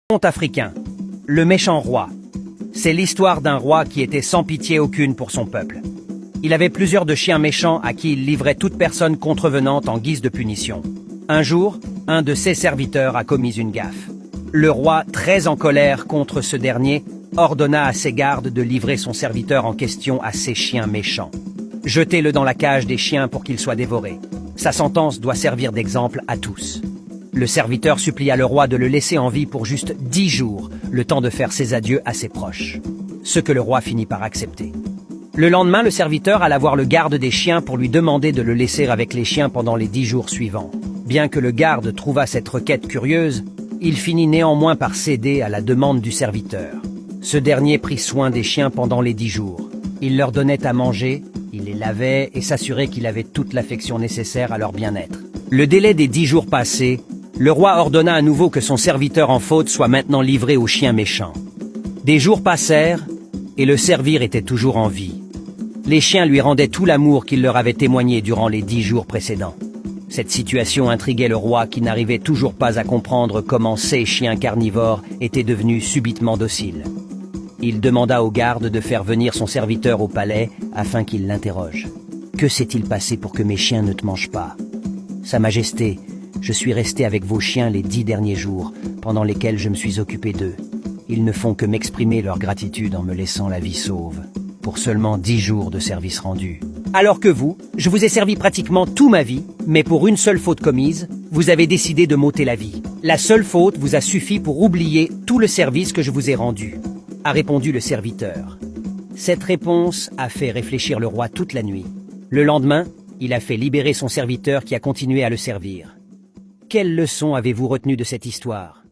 Conte africain. Le méchant roi. C'est l'histoire d'un roi qui était sans pitié aucune pour son peuple. Il avait plusieurs de chiens méchants à qui il livrait toute personne contrevenante en guise de punition. Un jour, un de ses serviteurs a commis une gaffe. Le roi, très en colère contre ce dernier, ordonna à ses gardes de livrer son serviteur en question à ses chiens méchants. Jetez-le dans la cage des chiens pour qu'il soit dévoré. Sa sentence doit servir d'exemple à tous. Le serviteur supplia le roi de le laisser en vie pour juste 10 jours, le temps de faire ses adieux à ses proches. Ce que le roi finit par accepter. Le lendemain, le serviteur alla voir le garde des chiens pour lui demander de le laisser avec les chiens pendant les 10 jours suivants. Bien que le garde trouvât cette requête curieuse, il finit néanmoins par céder à la demande du serviteur. Ce dernier prit soin des chiens pendant les 10 jours. Il leur donnait à manger, il les lavait et s'assurait qu'il avait toute l'affection nécessaire à leur bien-être. Le délai des 10 jours passés, le roi ordonna à nouveau que son serviteur en faute soit maintenant livré aux chiens méchants. Des jours passèrent, et le servir était toujours en vie. Les chiens lui rendaient tout l'amour qu'il leur avait témoigné durant les 10 jours précédents. Cette situation intriguait le roi qui n'arrivait toujours pas à comprendre comment ces chiens carnivores étaient devenus subitement dociles. Il demanda aux gardes de faire venir son serviteur au palais afin qu'il l'interroge. « Que s'est-il passé pour que mes chiens ne te mangent pas ?»« Sa Majesté, je suis resté avec vos chiens les 10 derniers jours, pendant lesquels je me suis occupé d'eux. Ils ne font que m'exprimer leur gratitude en me laissant la vie sauve, pour seulement 10 jours de service rendu. Alors que vous, je vous ai servi pratiquement toute ma vie, mais pour une seule faute commise, vous avez décidé de m'ôter la vie. La seule faute vous a suffi pour oublier tout le service que je vous ai rendu, » a répondu le serviteur. Cette réponse a fait réfléchir le roi toute la nuit. Le lendemain, il a fait libérer son serviteur qui a continué à le servir. Quelle leçon avez-vous retenue de cette histoire ?